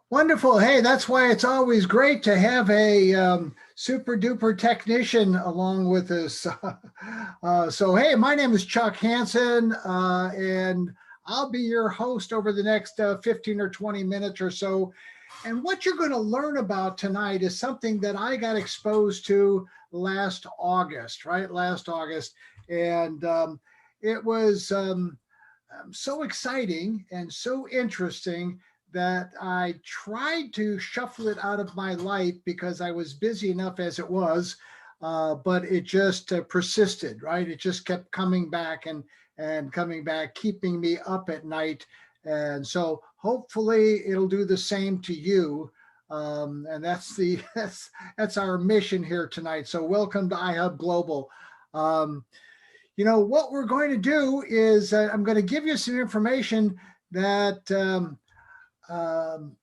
Wonderful. Hey, that's why it's always great to have a super duper technician along with us. So, hey, my name is Chuck Hanson, and I'll be your host over the next 15 or 20 minutes or so. And what you're going to learn about tonight is something that I got exposed to last August, right? Last August. And it was so exciting and so interesting that I tried to shuffle it out of my life because I was busy enough as it was, but it just persisted, right? It just kept coming back and coming back, keeping me up at night. And so hopefully it'll do the same to you. And that's our mission here tonight. So welcome to iHubGlobal. Um, what we're going to do is I'm going to give you some information that um,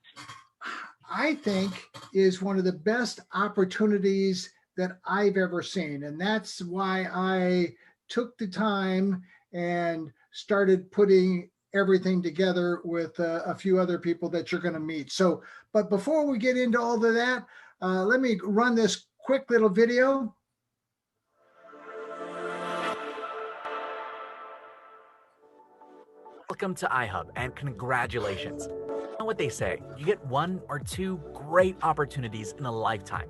I think is one of the best opportunities that I've ever seen. And that's why I took the time and started putting everything together with a few other people that you're going to meet. So, but before we get into all of that, let me run this quick little video. Welcome to iHub and congratulations. You know what they say, you get one or two great opportunities in a lifetime.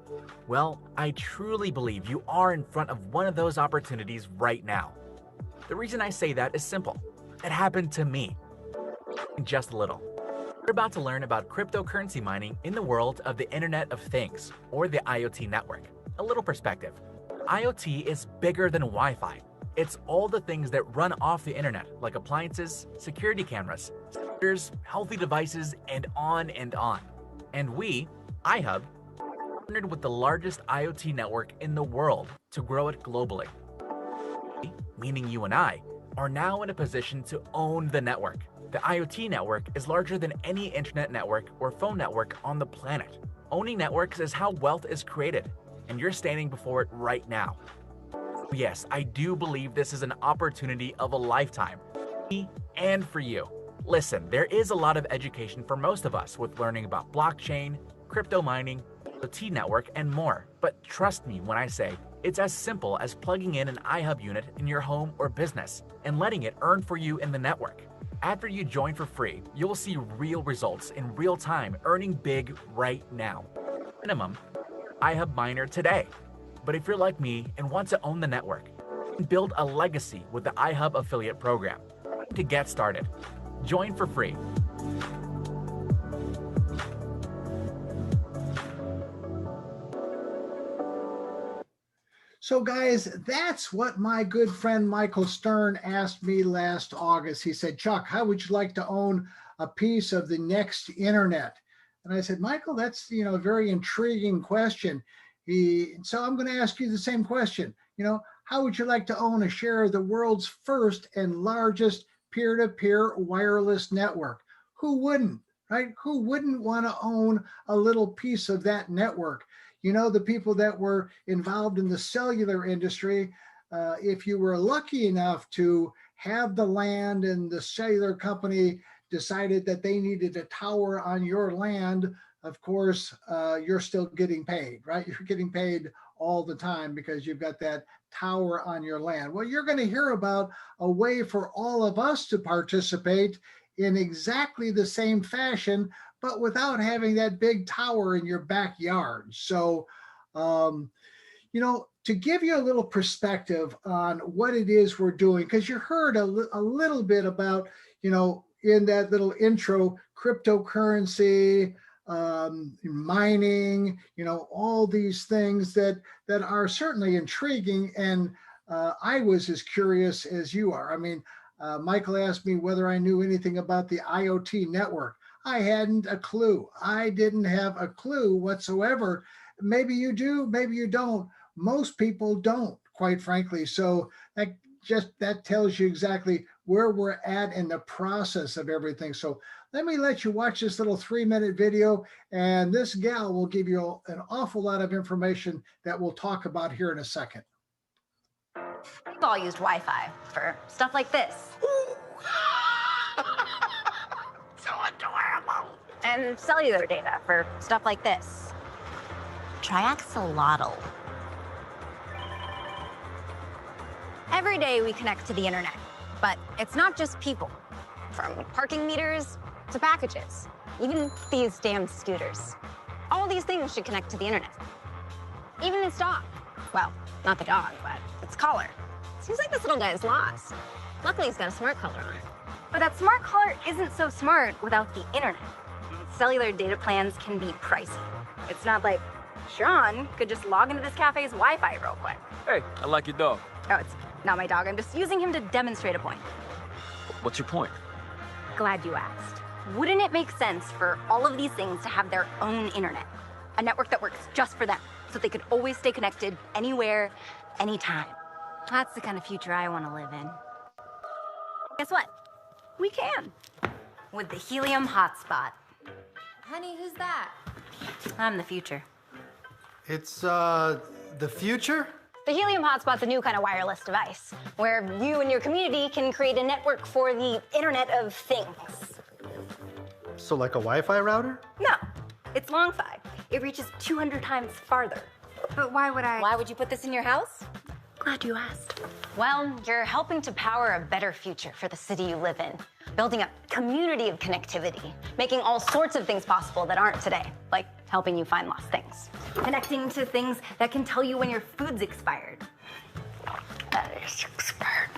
Well, I truly believe you are in front of one of those opportunities right now. The reason I say that is simple. It happened to me. Just a little. We're about to learn about cryptocurrency mining in the world of the Internet of Things, or the IoT network. A little perspective. IoT is bigger than Wi-Fi. It's all the things that run off the internet, like appliances, security cameras, sensors, healthy devices, and on and on. And we, iHub, partnered with the largest IoT network in the world to grow it globally. We, meaning you and I, are now in a position to own the network. The IoT network is larger than any internet network or phone network on the planet. Owning networks is how wealth is created, and you're standing before it right now. Yes, I do believe this is an opportunity of a lifetime, for me and for you. Listen, there is a lot of education for most of us with learning about blockchain, crypto mining, IoT network, and more. But trust me when I say it's as simple as plugging in an iHub unit in your home or business and letting it earn for you in the network. After you join for free, you'll see real results in real time, earning big right now. Minimum, iHub miner today. But if you're like me and want to own the network, build a legacy with the iHub affiliate program. To get started, join for free. So guys, that's what my good friend Michael Stern asked me last August. He said, Chuck, how would you like to own a piece of the next internet? And I said, Michael, that's a very intriguing question. So I'm going to ask you the same question. How would you like to own a share of the world's first and largest peer-to-peer wireless network? Who wouldn't, right? Who wouldn't want to own a little piece of that network? The people that were involved in the cellular industry, if you were lucky enough to have the land and the cellular company decided that they needed a tower on your land, of course, you're still getting paid, right? You're getting paid all the time because you've got that tower on your land. Well, you're going to hear about a way for all of us to participate in exactly the same fashion, but without having that big tower in your backyard. So, to give you a little perspective on what it is we're doing, because you heard a little bit about, in that little intro, cryptocurrency, mining, all these things that are certainly intriguing. And I was as curious as you are. I mean, Michael asked me whether I knew anything about the IoT network. I hadn't a clue. I didn't have a clue whatsoever. Maybe you do, maybe you don't. Most people don't, quite frankly. So that tells you exactly where we're at in the process of everything. So let you watch this little 3-minute video, and this gal will give you an awful lot of information that we'll talk about here in a second. We've all used Wi-Fi for stuff like this. So adorable. and cellular data for stuff like this. Triaxolotl. Every day we connect to the internet, but it's not just people. From parking meters to packages, even these damn scooters. All these things should connect to the internet. Even this dog. Well, not the dog, but its collar. Seems like this little guy is lost. Luckily, he's got a smart collar on. But that smart collar isn't so smart without the internet. Cellular data plans can be pricey. It's not like Sean could just log into this cafe's Wi-Fi real quick. Hey, I like your dog. Oh, it's not my dog. I'm just using him to demonstrate a point. What's your point? Glad you asked. Wouldn't it make sense for all of these things to have their own internet? A network that works just for them, so they could always stay connected anywhere, anytime. That's the kind of future I want to live in. Guess what? We can. With the Helium Hotspot. Honey, who's that? I'm the future. It's, the future? The Helium Hotspot's a new kind of wireless device, where you and your community can create a network for the Internet of Things. So like a Wi-Fi router? No, it's long-fi. It reaches 200 times farther. But why would I? Why would you put this in your house? Glad you asked. Well, you're helping to power a better future for the city you live in, building a community of connectivity, making all sorts of things possible that aren't today, like helping you find lost things, connecting to things that can tell you when your food's expired. That is expired.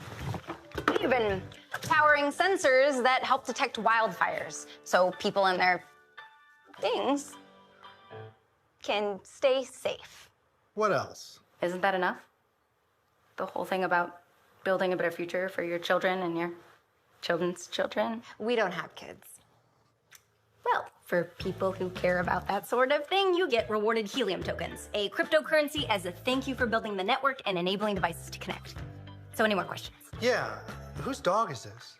Even powering sensors that help detect wildfires, so people and their things can stay safe. What else? Isn't that enough? The whole thing about building a better future for your children and your children's children? We don't have kids. Well, for people who care about that sort of thing, you get rewarded helium tokens, a cryptocurrency as a thank you for building the network and enabling devices to connect. So any more questions? Yeah, whose dog is this?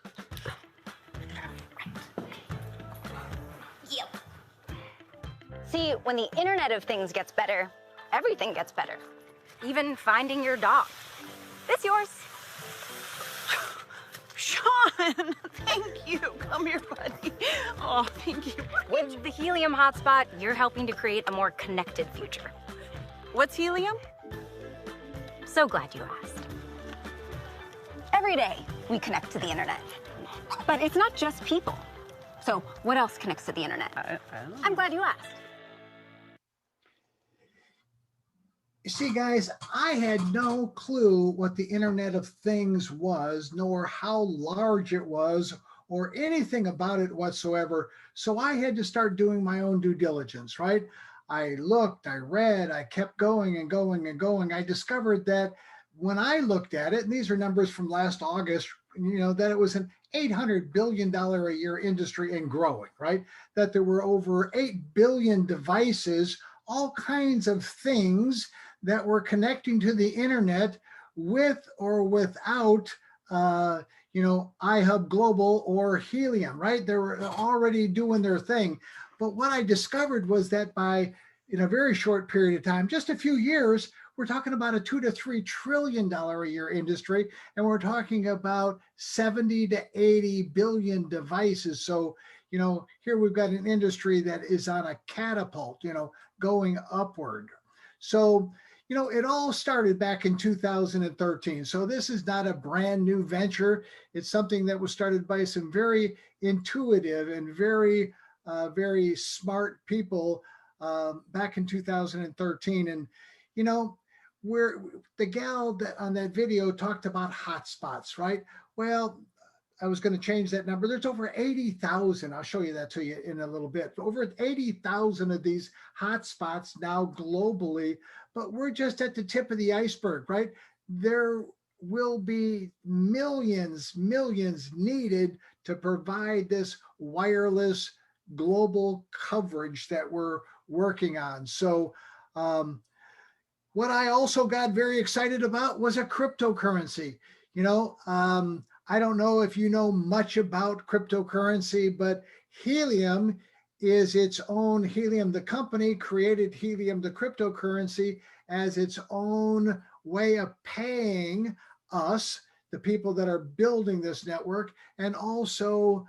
Yep. See, when the Internet of Things gets better, everything gets better. Even finding your dog. This yours. Sean, thank you. Come here, buddy. Oh, thank you. With the Helium Hotspot, you're helping to create a more connected future. What's helium? So glad you asked. Every day, we connect to the internet. But it's not just people. So what else connects to the internet? I don't know. I'm glad you asked. You see, guys, I had no clue what the Internet of Things was, nor how large it was, or anything about it whatsoever. So I had to start doing my own due diligence, right? I looked, I read, I kept going and going and going. I discovered that when I looked at it, and these are numbers from last August, that it was an $800 billion a year industry and growing, right? That there were over 8 billion devices, all kinds of things that were connecting to the internet with or without, iHubGlobal or Helium, right? They were already doing their thing. But what I discovered was that in a very short period of time, just a few years, we're talking about a $2 to $3 trillion a year industry, and we're talking about 70 to 80 billion devices. So, here we've got an industry that is on a catapult, going upward. So, it all started back in 2013. So this is not a brand new venture. It's something that was started by some very intuitive and very, very smart people back in 2013. And, where the gal that on that video talked about hotspots, right? Well, I was going to change that number. There's over 80,000. I'll show you that to you in a little bit. Over 80,000 of these hotspots now globally, but we're just at the tip of the iceberg, right? There will be millions needed to provide this wireless global coverage that we're working on. So what I also got very excited about was a cryptocurrency. I don't know if you know much about cryptocurrency, but Helium is its own. Helium, the company, created Helium, the cryptocurrency, as its own way of paying us, the people that are building this network, and also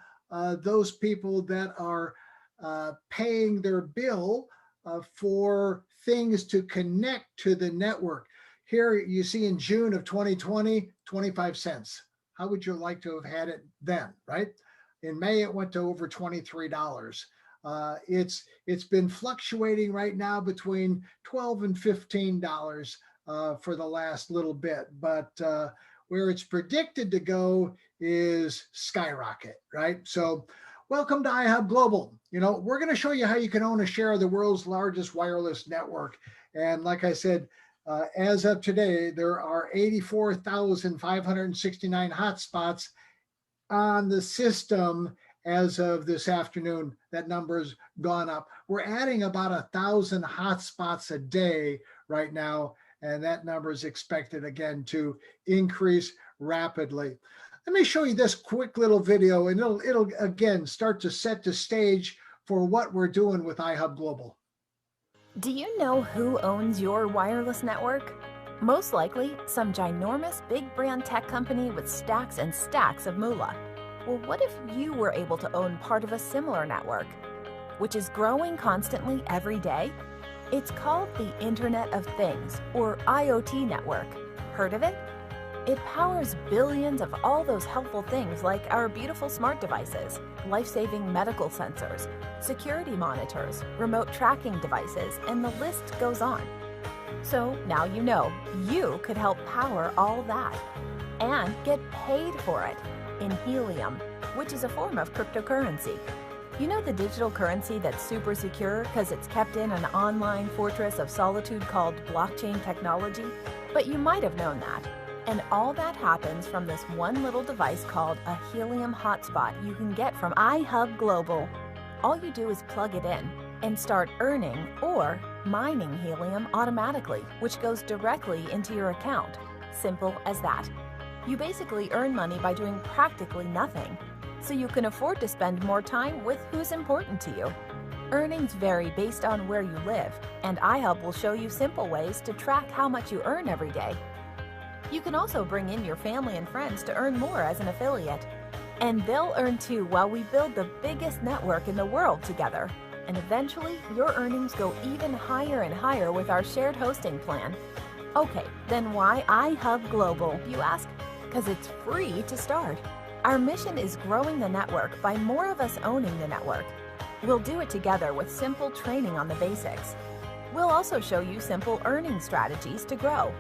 those people that are paying their bill for things to connect to the network. Here you see in June of 2020, 25 cents. How would you like to have had it then, right? In May, it went to over $23. It's been fluctuating right now between $12 and $15 for the last little bit, but where it's predicted to go is skyrocket, right? So welcome to iHubGlobal. You know, we're going to show you how you can own a share of the world's largest wireless network. And like I said, as of today, there are 84,569 hotspots on the system as of this afternoon. That number's gone up. We're adding about 1,000 hotspots a day right now, and that number is expected again to increase rapidly. Let me show you this quick little video, and it'll again start to set the stage for what we're doing with iHubGlobal. Do you know who owns your wireless network? Most likely, some ginormous big brand tech company with stacks and stacks of moolah. Well, what if you were able to own part of a similar network, which is growing constantly every day? It's called the Internet of Things, or IoT network. Heard of it? It powers billions of all those helpful things like our beautiful smart devices, life-saving medical sensors, security monitors, remote tracking devices, and the list goes on. So now you know you could help power all that and get paid for it in Helium, which is a form of cryptocurrency. You know the digital currency that's super secure because it's kept in an online fortress of solitude called blockchain technology? But you might have known that. And all that happens from this one little device called a Helium Hotspot you can get from iHubGlobal. All you do is plug it in and start earning or mining helium automatically, which goes directly into your account. Simple as that. You basically earn money by doing practically nothing, so you can afford to spend more time with who's important to you. Earnings vary based on where you live, and iHub will show you simple ways to track how much you earn every day. You can also bring in your family and friends to earn more as an affiliate. And they'll earn too while we build the biggest network in the world together. And eventually, your earnings go even higher and higher with our shared hosting plan. Okay, then why iHubGlobal, you ask? Because it's free to start. Our mission is growing the network by more of us owning the network. We'll do it together with simple training on the basics. We'll also show you simple earning strategies to grow.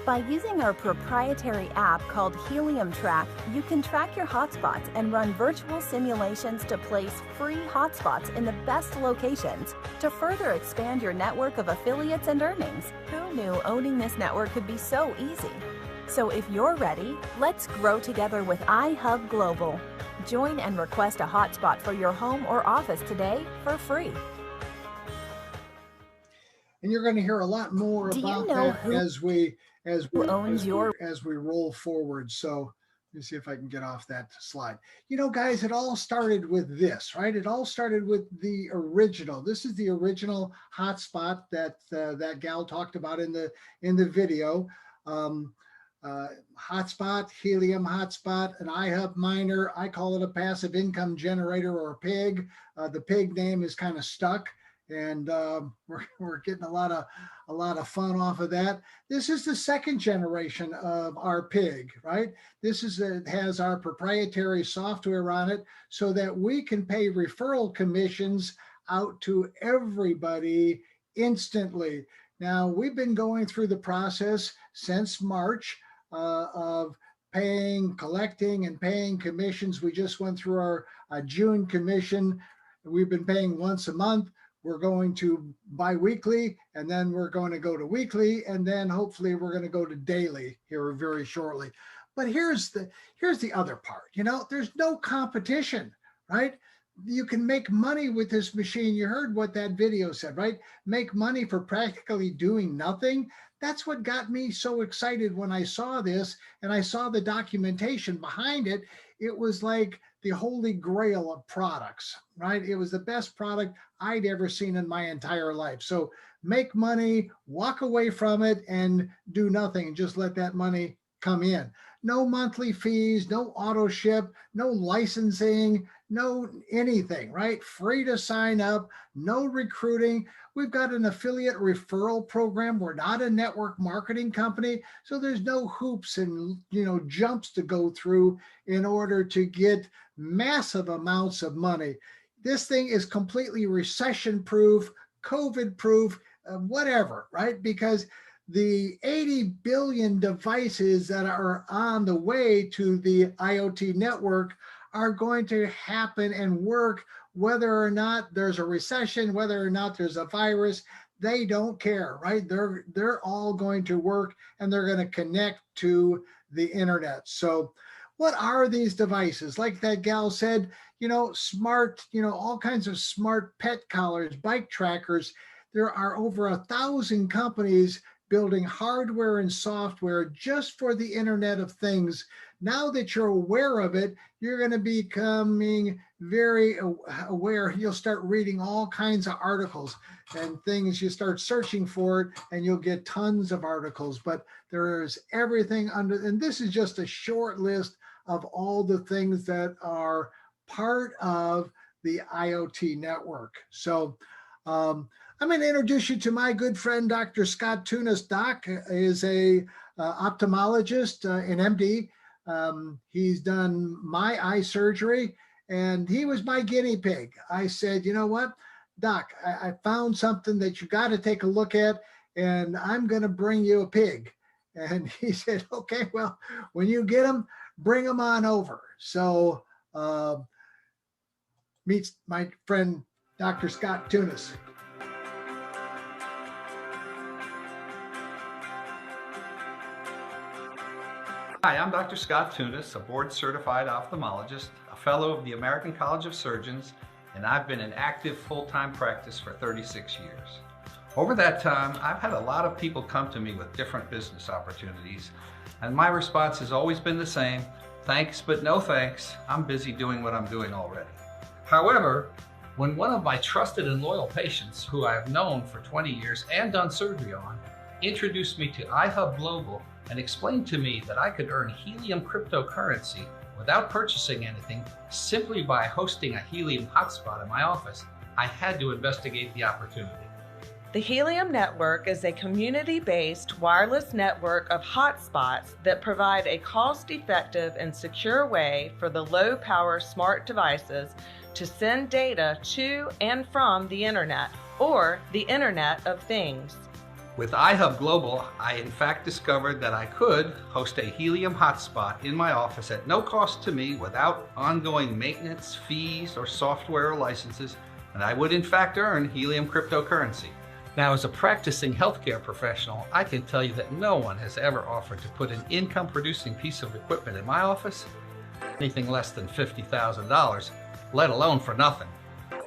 By using our proprietary app called Helium Track, you can track your hotspots and run virtual simulations to place free hotspots in the best locations to further expand your network of affiliates and earnings. Who knew owning this network could be so easy? So if you're ready, let's grow together with iHubGlobal. Join and request a hotspot for your home or office today for free. And you're going to hear a lot more about that as we roll forward. So let me see if I can get off that slide. You know, guys, it all started with this, right? It all started with the original. This is the original hotspot that that gal talked about in the video. Hotspot, Helium Hotspot, an iHub miner. I call it a passive income generator or a pig. The pig name is kind of stuck, and we're getting a lot of fun off of that. This is the second generation of our pig, right? This is it has our proprietary software on it so that we can pay referral commissions out to everybody instantly. Now, we've been going through the process since March of collecting and paying commissions. We just went through our June commission. We've been paying once a month. We're going to bi-weekly, and then we're going to go to weekly, and then hopefully we're going to go to daily here very shortly. But here's the other part. You know, there's no competition, right? You can make money with this machine. You heard what that video said, right? Make money for practically doing nothing. That's what got me so excited when I saw this and I saw the documentation behind it. It was like the holy grail of products, right? It was the best product I'd ever seen in my entire life. So make money, walk away from it, and do nothing, and just let that money come in. No monthly fees, no auto ship, no licensing, no anything, right? Free to sign up, no recruiting. We've got an affiliate referral program. We're not a network marketing company, so there's no hoops and jumps to go through in order to get massive amounts of money. This thing is completely recession proof, COVID proof, whatever, right? Because the 80 billion devices that are on the way to the IoT network are going to happen and work whether or not there's a recession, whether or not there's a virus. They don't care, right? They're all going to work, and they're going to connect to the internet. So what are these devices? Like that gal said, smart, all kinds of smart pet collars, bike trackers. There are over 1,000 companies building hardware and software just for the Internet of Things. Now that you're aware of it, you're going to be becoming very aware. You'll start reading all kinds of articles and things. You start searching for it, and you'll get tons of articles. But there's everything under, and this is just a short list of all the things that are part of the IoT network. So I'm going to introduce you to my good friend, Dr. Scott Tunis. Doc is a ophthalmologist, an MD. He's done my eye surgery, and he was my guinea pig. I said, you know what, Doc, I found something that you got to take a look at, and I'm going to bring you a pig. And he said, okay, well, when you get him, bring him on over. So meets my friend, Dr. Scott Tunis. Hi, I'm Dr. Scott Tunis, a board-certified ophthalmologist, a fellow of the American College of Surgeons, and I've been in active full-time practice for 36 years. Over that time, I've had a lot of people come to me with different business opportunities, and my response has always been the same: thanks, but no thanks. I'm busy doing what I'm doing already. However, when one of my trusted and loyal patients, who I've known for 20 years and done surgery on, introduced me to iHubGlobal and explained to me that I could earn Helium cryptocurrency without purchasing anything simply by hosting a Helium hotspot in my office, I had to investigate the opportunity. The Helium Network is a community-based wireless network of hotspots that provide a cost-effective and secure way for the low-power smart devices to send data to and from the Internet, or the Internet of Things. With iHubGlobal, I in fact discovered that I could host a Helium hotspot in my office at no cost to me, without ongoing maintenance, fees, or software or licenses, and I would in fact earn Helium cryptocurrency. Now, as a practicing healthcare professional, I can tell you that no one has ever offered to put an income-producing piece of equipment in my office, anything less than $50,000, let alone for nothing.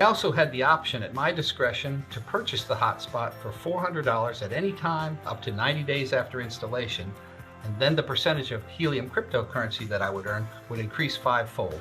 I also had the option at my discretion to purchase the hotspot for $400 at any time up to 90 days after installation, and then the percentage of Helium cryptocurrency that I would earn would increase fivefold.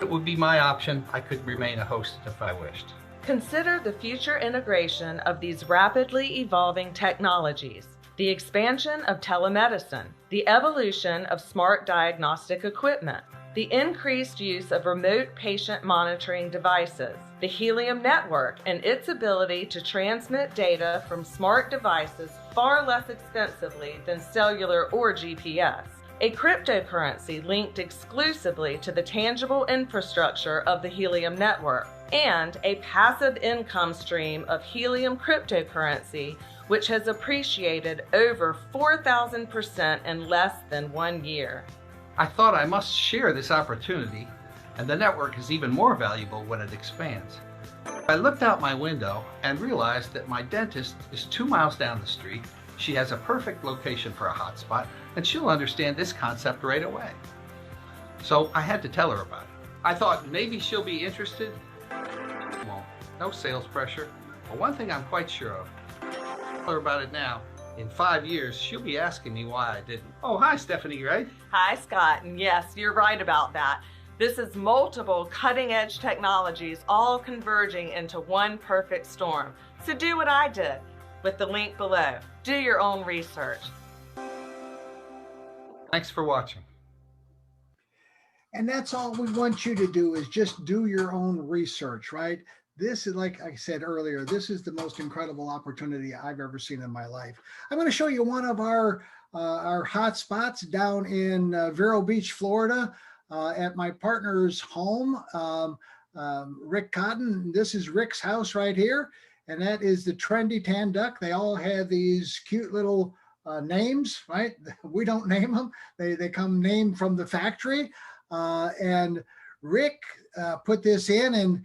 It would be my option. I could remain a host if I wished. Consider the future integration of these rapidly evolving technologies, the expansion of telemedicine, the evolution of smart diagnostic equipment, the increased use of remote patient monitoring devices, the Helium network and its ability to transmit data from smart devices far less expensively than cellular or GPS, a cryptocurrency linked exclusively to the tangible infrastructure of the Helium network, and a passive income stream of Helium cryptocurrency, which has appreciated over 4,000% in less than 1 year. I thought I must share this opportunity, and the network is even more valuable when it expands. I looked out my window and realized that my dentist is 2 miles down the street. She has a perfect location for a hotspot, and she'll understand this concept right away. So I had to tell her about it. I thought maybe she'll be interested. Won't. No sales pressure. But one thing I'm quite sure of, tell her about it now. In 5 years, she'll be asking me why I didn't. Oh, hi, Stephanie, right? Hi, Scott, and yes, you're right about that. This is multiple cutting-edge technologies all converging into one perfect storm. So do what I did with the link below. Do your own research. Thanks for watching. And that's all we want you to do, is just do your own research, right? This is, like I said earlier, this is the most incredible opportunity I've ever seen in my life. I'm going to show you one of our hotspots down in Vero Beach, Florida, at my partner's home, Rick Cotton. This is Rick's house right here, and that is the Trendy Tan Duck. They all have these cute little names, right? We don't name them. They come named from the factory. And Rick put this in, and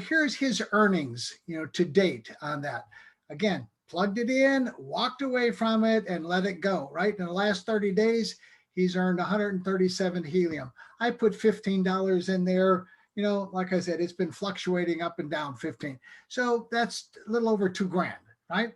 here's his earnings to date on that. Again, plugged it in, walked away from it, and let it go. Right in the last 30 days, he's earned 137 helium. I put $15 in there. Like I said, it's been fluctuating up and down 15. So that's a little over $2,000, right?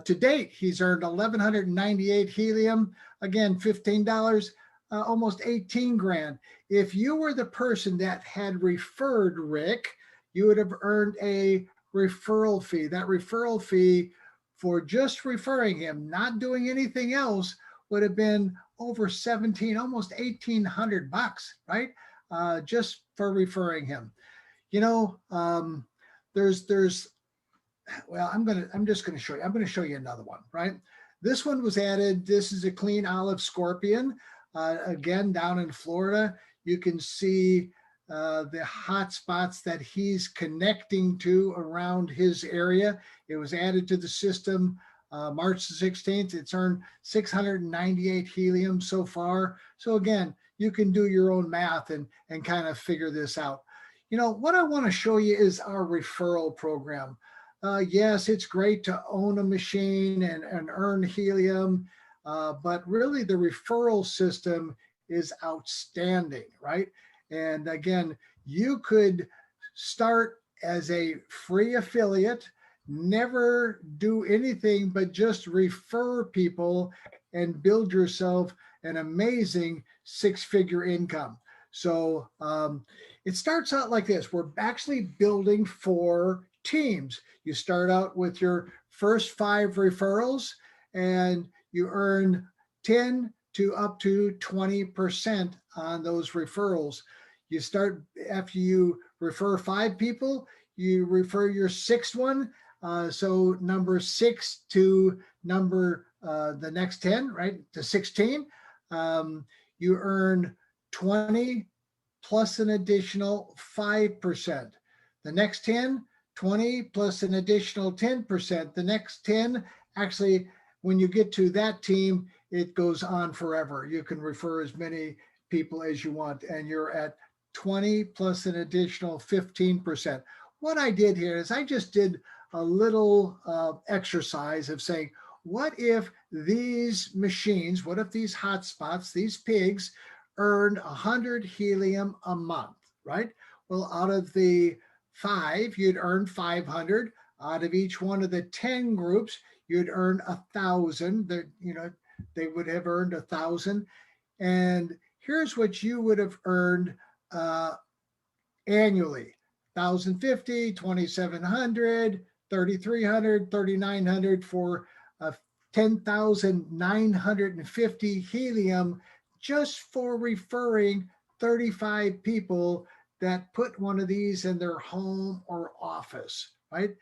To date, he's earned 1,198 helium. Again, $15. Almost 18 grand. If you were the person that had referred Rick, you would have earned a referral fee. That referral fee for just referring him, not doing anything else, would have been over 17, almost 1,800 bucks, right? Just for referring him. Well, I'm just going to show you. I'm going to show you another one, right? This one was added. This is a clean olive scorpion. Again, down in Florida, you can see the hotspots that he's connecting to around his area. It was added to the system March the 16th. It's earned 698 helium so far. So again, you can do your own math and kind of figure this out. What I want to show you is our referral program. Yes, it's great to own a machine and earn helium. But really the referral system is outstanding, right? And again, you could start as a free affiliate, never do anything but just refer people and build yourself an amazing six-figure income. So it starts out like this. We're actually building for teams. You start out with your first 5 referrals, and you earn 10 to up to 20% on those referrals. You start, after you refer 5 people, you refer your 6th one. So number 6 to number the next 10, right, to 16. You earn 20 plus an additional 5%. The next 10, 20 plus an additional 10%. The next 10, actually, when you get to that team, it goes on forever. You can refer as many people as you want, and you're at 20 plus an additional 15%. What I did here is I just did a little exercise of saying, what if these machines, what if these hotspots, these pigs earned 100 helium a month, right? Well, out of the 5, you'd earn 500. Out of each one of the 10 groups, you'd earn 1,000. They would have earned 1,000. And here's what you would have earned annually: 1,050, 2,700, 3,300, 3,900 for 10,950 helium, just for referring 35 people that put one of these in their home or office, right?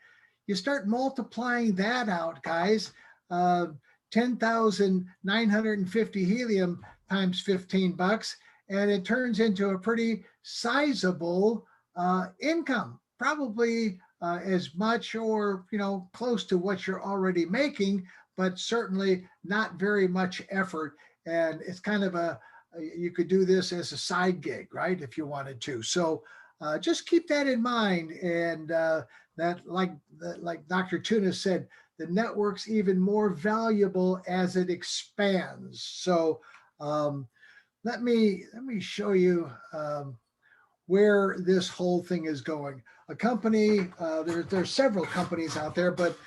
You start multiplying that out, guys. 10,950 helium times 15 bucks, and it turns into a pretty sizable income, probably as much or close to what you're already making, but certainly not very much effort. And it's kind of you could do this as a side gig, right, if you wanted to. So just keep that in mind. And that, like Dr. Tuna said, the network's even more valuable as it expands. So let me show you where this whole thing is going. A company, there's several companies out there, but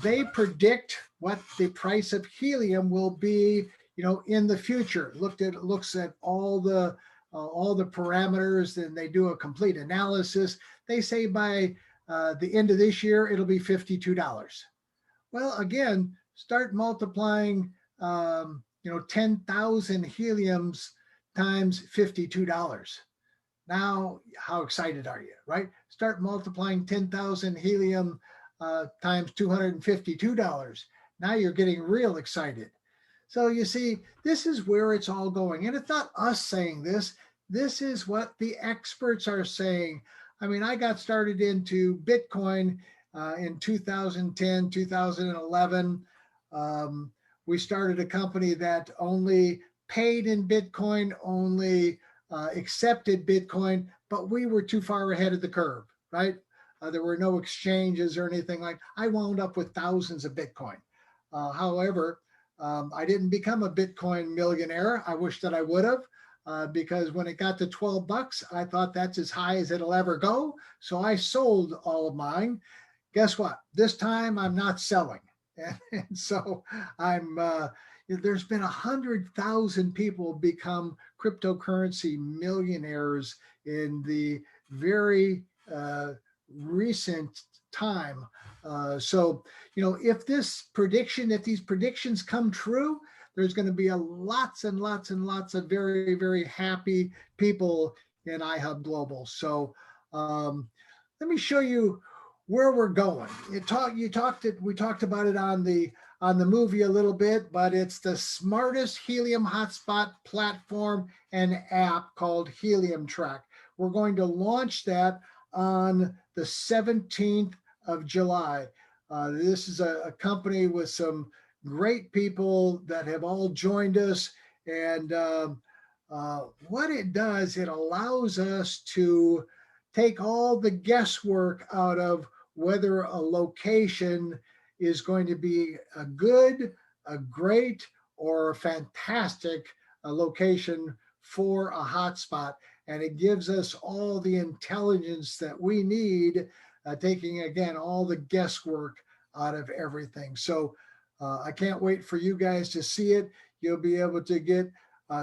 they predict what the price of helium will be, in the future. Looks at all the parameters, and they do a complete analysis. They say by the end of this year, it'll be $52. Well, again, start multiplying, 10,000 heliums times $52. Now, how excited are you, right? Start multiplying 10,000 helium times $252. Now you're getting real excited. So you see, this is where it's all going. And it's not us saying this. This is what the experts are saying. I mean, I got started into Bitcoin in 2010, 2011. We started a company that only paid in Bitcoin, only accepted Bitcoin, but we were too far ahead of the curve, right? There were no exchanges or anything like. I wound up with thousands of Bitcoin. However, I didn't become a Bitcoin millionaire. I wish that I would have, because when it got to 12 bucks, I thought that's as high as it'll ever go. So I sold all of mine. Guess what? This time I'm not selling. And so there's been 100,000 people become cryptocurrency millionaires in the very recent time. So, if these predictions come true, there's going to be lots and lots and lots of very, very happy people in iHubGlobal. So let me show you where we're going. We talked about it on the movie a little bit, but it's the smartest Helium Hotspot platform and app called Helium Track. We're going to launch that on the 17th of July. This is a company with some great people that have all joined us. And what it does, it allows us to take all the guesswork out of whether a location is going to be a good, a great, or a fantastic location for a hotspot. And it gives us all the intelligence that we need, taking, again, all the guesswork out of everything. So I can't wait for you guys to see it. You'll be able to get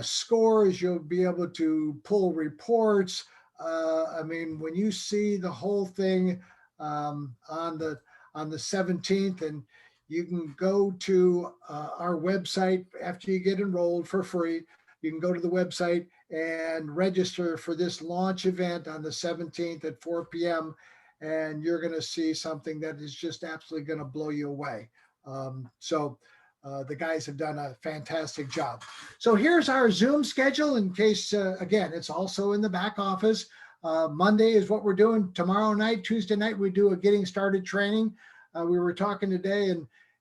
scores. You'll be able to pull reports. I mean, when you see the whole thing on the 17th, and you can go to our website after you get enrolled for free. You can go to the website and register for this launch event on the 17th at 4 p.m. And you're going to see something that is just absolutely going to blow you away. The guys have done a fantastic job. So here's our Zoom schedule in case, again, it's also in the back office. Monday is what we're doing. Tomorrow night, Tuesday night, we do a getting started training. We were talking today,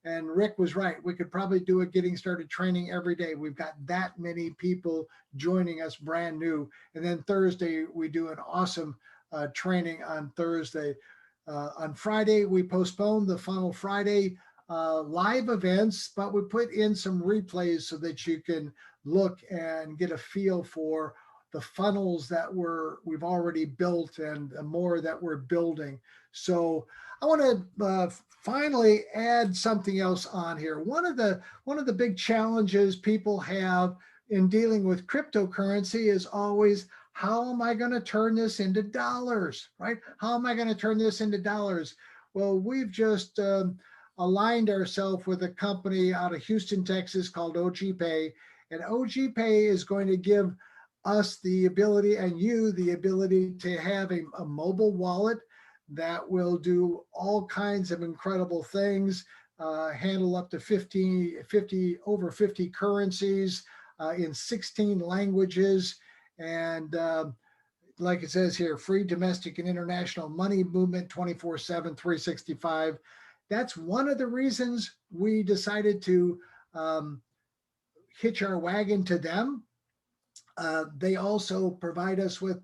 and Rick was right. We could probably do a getting started training every day. We've got that many people joining us brand new. And then Thursday, we do an awesome training on Thursday. On Friday, we postponed the Funnel Friday live events, but we put in some replays so that you can look and get a feel for the funnels that we've already built and more that we're building. So I want to finally add something else on here. One of the big challenges people have in dealing with cryptocurrency is always, how am I going to turn this into dollars, right? How am I going to turn this into dollars? Well, we've just aligned ourselves with a company out of Houston, Texas called OGPay, and OGPay is going to give us the ability, and you the ability, to have a mobile wallet that will do all kinds of incredible things, handle up to over 50 currencies in 16 languages. And like it says here, free domestic and international money movement 24/7, 365. That's one of the reasons we decided to hitch our wagon to them. They also provide us with,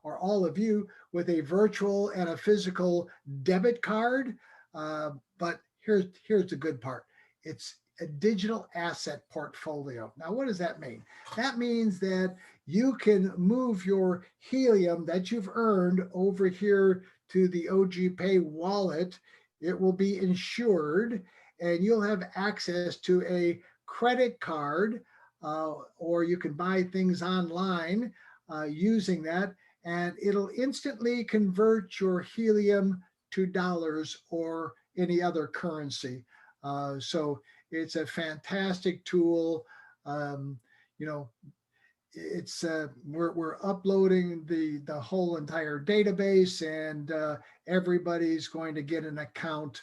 or all of you, with a virtual and a physical debit card. But here's the good part. It's a digital asset portfolio. Now, what does that mean? That means that you can move your helium that you've earned over here to the OGPay wallet. It will be insured, and you'll have access to a credit card, or you can buy things online using that, and it'll instantly convert your helium to dollars or any other currency. So it's a fantastic tool. it's we're uploading the whole entire database, and everybody's going to get an account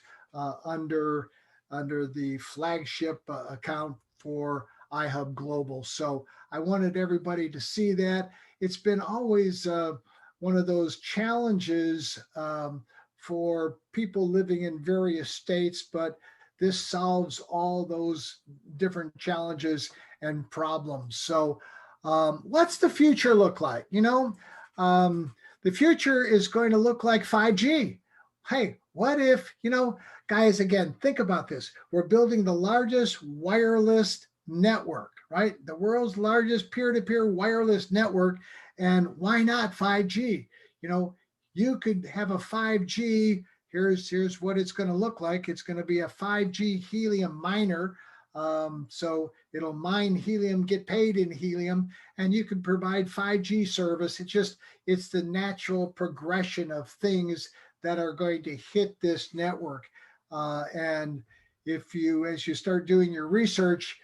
under the flagship account for iHubGlobal. So I wanted everybody to see that. It's been always one of those challenges for people living in various states, but this solves all those different challenges and problems. So what's the future look like? The future is going to look like 5G. Hey, what if, guys, again, think about this. We're building the largest wireless network, right? The world's largest peer-to-peer wireless network. And why not 5G? You could have a 5G. Here's what it's going to look like. It's going to be a 5G helium miner. So it'll mine helium, get paid in helium, and you can provide 5G service. It's the natural progression of things that are going to hit this network. And as you start doing your research,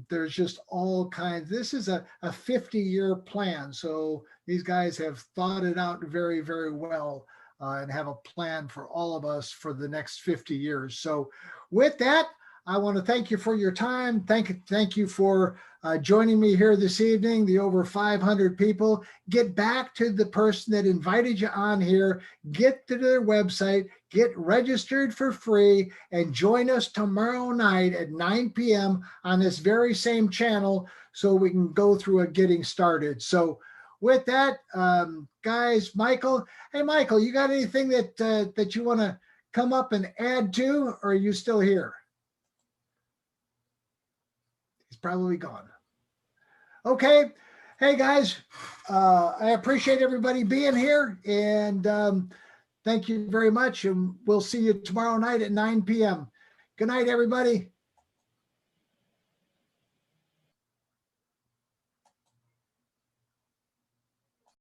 there's just all kinds. This is a 50-year plan. So these guys have thought it out very, very well and have a plan for all of us for the next 50 years. So with that, I want to thank you for your time. Thank you for joining me here this evening, the over 500 people. Get back to the person that invited you on here, get to their website, get registered for free, and join us tomorrow night at 9 p.m. on this very same channel so we can go through a getting started. So with that, guys, Michael, hey, Michael, you got anything that you want to come up and add to, or are you still here? He's probably gone. Okay. Hey, guys, I appreciate everybody being here, and thank you very much, and we'll see you tomorrow night at 9 p.m. Good night, everybody.